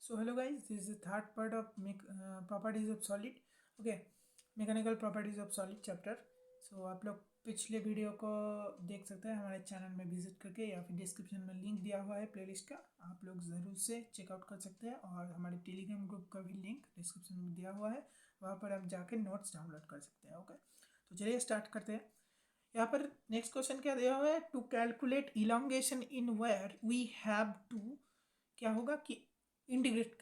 So hello guys, this is the third part of properties of solid. Okay, mechanical properties of solid chapter. So आप लोग पिछले video को देख सकते हैं हमारे चैनल में विजिट करके, या फिर डिस्क्रिप्शन में लिंक दिया हुआ है प्लेलिस्ट का, आप लोग ज़रूर से चेकआउट कर सकते हैं. और हमारे टेलीग्राम ग्रुप का भी लिंक डिस्क्रिप्शन में दिया हुआ है, वहाँ पर आप जाके नोट्स डाउनलोड कर सकते हैं. ओके, तो चलिए स्टार्ट करते हैं. यहाँ पर नेक्स्ट क्वेश्चन क्या दिया हुआ है, to calculate elongation in wire we have to, क्या होगा कि इंटीग्रेट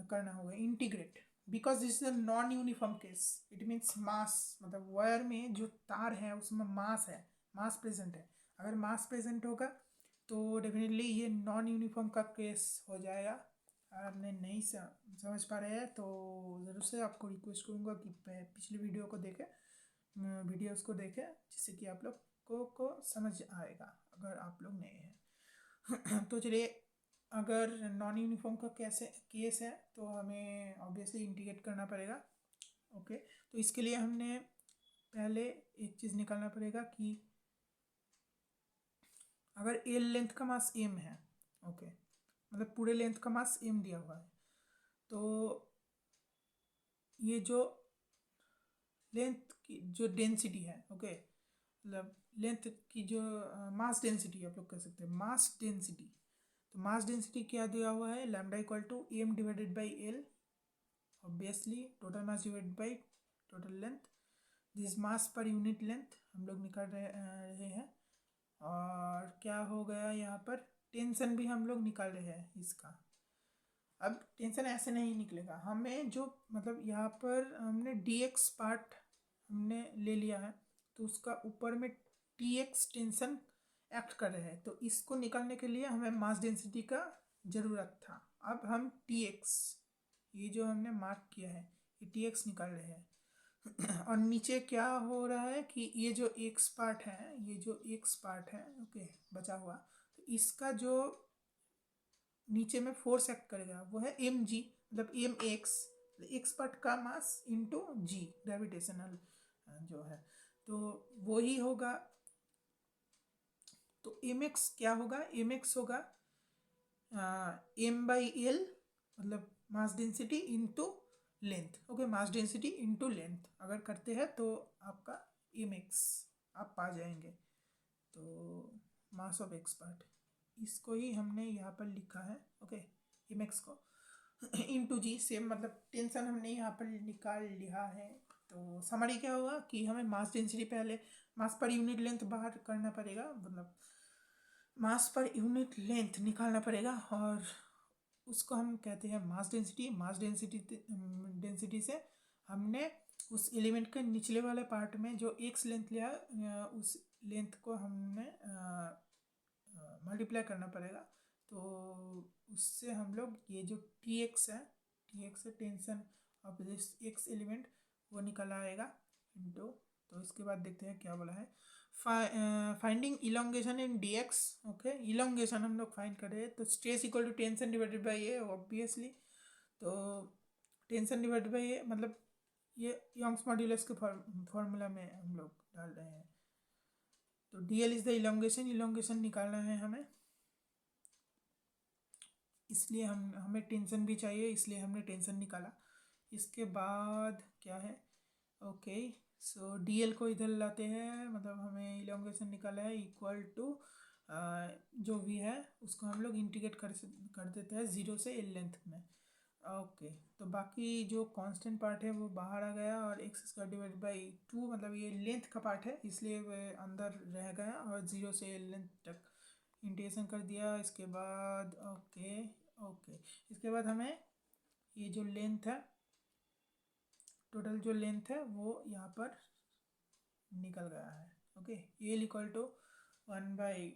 करना होगा, integrate, because this is a non uniform case. It means mass, मतलब वायर में जो तार है उसमें मास है, मास प्रेजेंट है. अगर मास प्रेजेंट होगा तो डेफिनेटली ये नॉन यूनिफॉर्म का केस हो जाएगा. अगर आपने नहीं समझ पा रहे हैं तो ज़रूर से आपको रिक्वेस्ट करूँगा कि पिछले वीडियो को देखें, वीडियोस को देखें, जिससे कि आप लोग को समझ आएगा अगर आप लोग नए हैं. तो चलिए, अगर नॉन यूनिफॉर्म का कैसे केस है तो हमें ऑब्वियसली इंटीग्रेट करना पड़ेगा. ओके, तो इसके लिए हमने पहले एक चीज़ निकालना पड़ेगा कि अगर एल लेंथ का मास एम है, ओके, मतलब पूरे लेंथ का मास एम दिया हुआ है, तो ये जो लेंथ की जो डेंसिटी है, ओके, मतलब लेंथ की जो मास डेंसिटी आप लोग कह सकते हैं, मास डेंसिटी. तो मास डेंसिटी क्या दिया हुआ है, lambda equal to M divided by L, obviously total mass divided by total length. This mass per unit length हम लोग निकाल रहे हैं. और क्या हो गया यहाँ पर, टेंशन भी हम लोग निकाल रहे हैं इसका. अब टेंशन ऐसे नहीं निकलेगा, हमें जो मतलब यहाँ पर हमने डी एक्स पार्ट हमने ले लिया है, तो उसका ऊपर में टी एक्स टेंशन एक्ट कर रहे हैं, तो इसको निकालने के लिए हमें मास डेंसिटी का ज़रूरत था. अब हम टी एक्स, ये जो हमने मार्क किया है, ये टी एक्स निकाल रहे हैं. और नीचे क्या हो रहा है कि ये जो एक्स पार्ट है, ये जो एक्स पार्ट है, ओके, बचा हुआ, तो इसका जो नीचे में फोर्स एक्ट करेगा वो है एम जी, मतलब एम एक्स, एक्स पार्ट का मास इंटू जी, ग्रेविटेशनल जो है, तो वो ही होगा. तो एम एक्स क्या होगा, एम एक्स होगा एम बाई एल, मतलब mass density into length. Okay, mass density into length अगर करते हैं तो आपका एम एक्स आप पा जाएंगे. तो मास ऑफ एक्स पार्ट, इसको ही हमने यहाँ पर लिखा है. ओके, एम एक्स को इंटू जी, सेम मतलब टेंशन हमने यहाँ पर निकाल लिया है. तो समरी क्या होगा कि हमें मास डेंसिटी पहले मास पर यूनिट लेंथ बाहर करना पड़ेगा, मतलब मास पर यूनिट लेंथ निकालना पड़ेगा, और उसको हम कहते हैं मास डेंसिटी. मास डेंसिटी से हमने उस एलिमेंट के निचले वाले पार्ट में जो एक्स लेंथ लिया, उस लेंथ को हमने मल्टीप्लाई करना पड़ेगा. तो उससे हम लोग ये जो टी एक्स है, टी एक्स है tension of this x element, वो निकल आएगा इंटू. तो इसके बाद देखते हैं क्या बोला है, finding elongation in D X. Okay, elongation हम लोग फाइंड कर रहे हैं, तो stress equal to tension divided by A, obviously. तो टेंशन डिवाइडेड बाई ए मतलब ये यंग्स मॉड्यूलस के फॉर्मूला में हम लोग डाल रहे हैं. तो D L is the elongation, elongation निकालना है हमें, इसलिए हमें टेंशन भी चाहिए, इसलिए हमने टेंशन निकाला. इसके बाद क्या है, ओके, सो डी एल को इधर लाते हैं, मतलब हमें इलोंगेशन निकाला है इक्वल टू जो भी है उसको हम लोग इंटीग्रेट कर देते हैं 0 से एल लेंथ में. ओके, तो बाकी जो कांस्टेंट पार्ट है वो बाहर आ गया, और एक्स स्क्वायर डिवाइड बाई 2, मतलब ये लेंथ का पार्ट है इसलिए वह अंदर रह गया, और 0 से एल लेंथ तक इंटीग्रेशन कर दिया. इसके बाद ओके, ओके, इसके बाद हमें ये जो लेंथ है, टोटल जो लेंथ है वो यहाँ पर निकल गया है. Okay, L equal to 1 by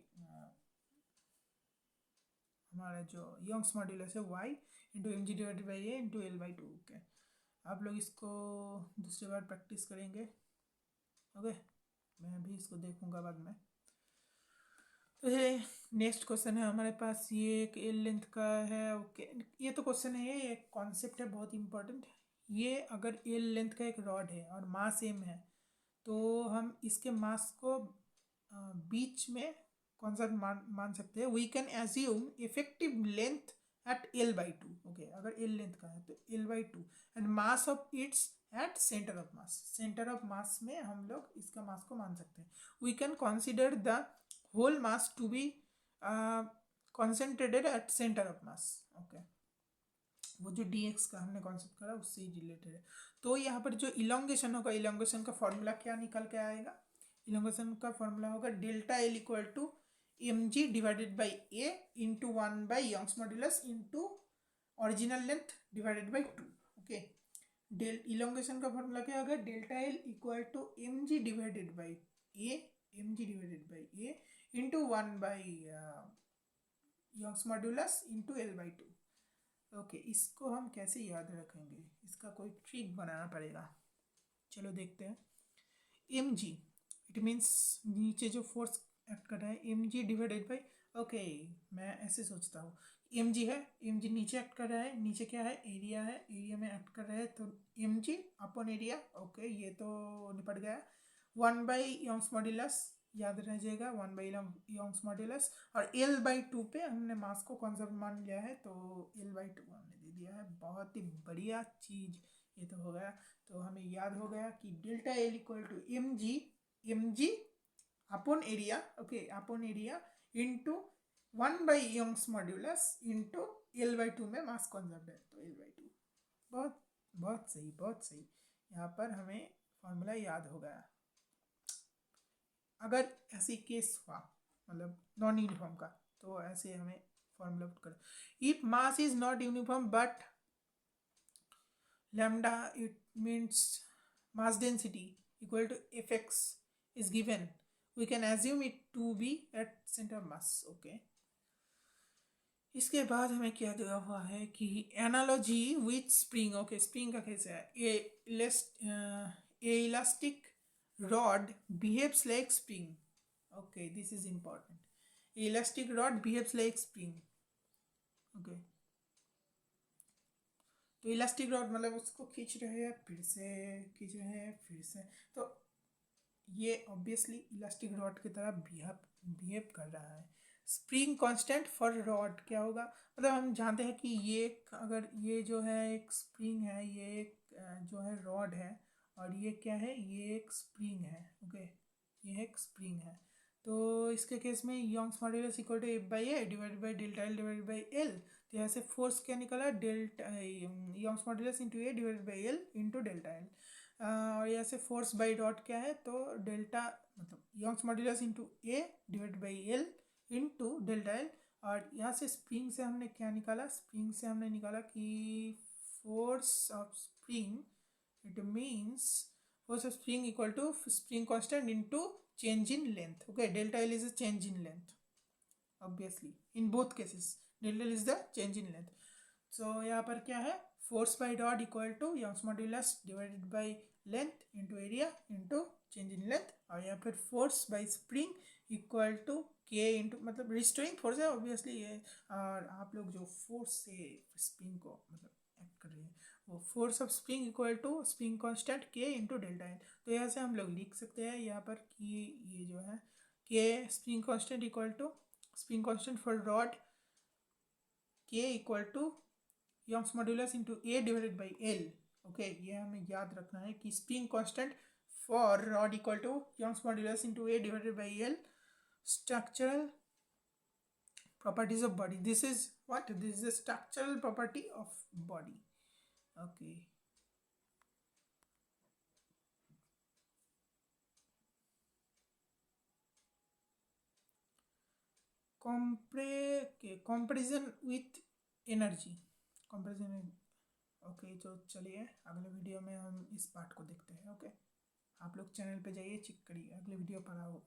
हमारा जो यंग्स मॉड्यूलस है Y into M G divided by A into L by 2. Okay, आप लोग इसको दूसरी बार प्रैक्टिस करेंगे. ओके, मैं भी इसको देखूंगा बाद में. तो ये नेक्स्ट क्वेश्चन है हमारे पास, ये एक एल लेंथ का है. ओके, ये तो क्वेश्चन है, ये एक कॉन्सेप्ट है बहुत इंपॉर्टेंट. ये अगर एल लेंथ का एक रॉड है और मास एम है, तो हम इसके मास को बीच में कौन सा मान सकते हैं, we can assume effective length at L/2. Okay, अगर L लेंथ का है तो L/2 and mass of its at center of mass. Center of mass में हम लोग इसका मास को मान सकते हैं. We can consider the whole mass to be concentrated at center of mass. Okay, वो जो dx का हमने कॉन्सेप्ट करा उससे ही रिलेटेड है. तो यहाँ पर जो इलोंगेशन होगा, इलोंगेशन का फॉर्मूला क्या निकल के आएगा? इलोंगेशन का फॉर्मूला होगा delta L equal to mg divided by A into 1 by Young's modulus into original length divided by 2. Okay, elongation का फॉर्मूला क्या होगा? Delta L equal to mg divided by A into 1 by Young's modulus into L/2. ओके, इसको हम कैसे याद रखेंगे? इसका कोई ट्रिक बनाना पड़ेगा. चलो देखते हैं. mg इट मीन्स नीचे जो फोर्स एक्ट कर रहा है mg डिवाइडेड बाई, ओके मैं ऐसे सोचता हूँ, mg है, mg नीचे एक्ट कर रहा है, नीचे क्या है? एरिया है, एरिया में एक्ट कर रहा है तो mg अपॉन एरिया. ओके, ये तो निपट गया. 1 बाई यंग्स मॉड्यूलस याद रह जाएगा, 1 बाई यंग्स मॉड्यूलस, और L/2 पे हमने मास को कौन सा मान लिया है? तो L/2 हमने दे दिया है. बहुत ही बढ़िया चीज़ ये तो हो गया. तो हमें याद हो गया कि delta L equal to mg upon area. Okay, upon area into 1 by Young's modulus into L/2 में मास कॉन्जर्व्ड है तो L/2. बहुत बहुत सही, बहुत सही. यहाँ पर हमें फॉर्मूला याद हो गया. अगर ऐसी केस हुआ मतलब नॉन यूनिफॉर्म का, तो ऐसे हमें फॉर्मूला पुट कर. If mass is not uniform but lambda, it means mass density equal to fx is given, we can assume it to be at center of mass. okay, इसके बाद हमें क्या दिया हुआ है कि analogy with spring. Okay, spring का कैसे है? ए elastic rod behaves like spring. Okay, this is important. Elastic rod behaves like spring. Okay, तो इलास्टिक रॉड मतलब उसको खींच रहे हैं, फिर से खींच रहे हैं, फिर से, तो ये ऑब्वियसली इलास्टिक रॉड की तरह बिहेव कर रहा है. स्प्रिंग कांस्टेंट फॉर रॉड क्या होगा? मतलब हम जानते हैं कि ये अगर ये जो है एक स्प्रिंग है, ये एक जो है रॉड है, और ये क्या है? ये एक स्प्रिंग है. ओके, ये एक स्प्रिंग है. तो इसके केस में Young's modulus equal to F/A divided by delta L divided by L. तो यहाँ से फोर्स क्या निकला? Delta Young's modulus into A divided by L into delta L. और यहाँ से फोर्स बाई डॉट क्या है? तो डेल्टा मतलब Young's modulus into A divided by L into delta L. और यहाँ से स्प्रिंग से हमने क्या निकाला? स्प्रिंग से हमने निकाला कि force of spring, it means force of spring equal to spring constant into change in length. Okay, delta L is a change in length. Obviously, in both cases, delta L is the change in length. So यहाँ पर क्या है? Force by dot equal to Young's modulus divided by length into area into change in length. और यहाँ पर force by spring equal to K into मतलब restoring force है obviously ये. और आप लोग जो force से spring को मतलब एक्ट कर रहे हैं, वो force of spring equal to spring constant के इंटू डेल्टा एल. तो यहाँ से हम लोग लिख सकते हैं यहाँ पर कि ये जो है के spring constant equal to spring constant for rod के equal to Young's modulus into A divided by L. Okay, ये हमें याद रखना है कि spring constant for rod equal to Young's modulus into A divided by L. Structural properties of body. This is what? This is a structural property of body. Okay. Comparison with energy. Comparison. Okay, तो चलिए अगले video में हम इस part को देखते हैं. Okay, आप लोग चैनल पे जाइए, चेक करिए, अगले वीडियो पड़ा होगा.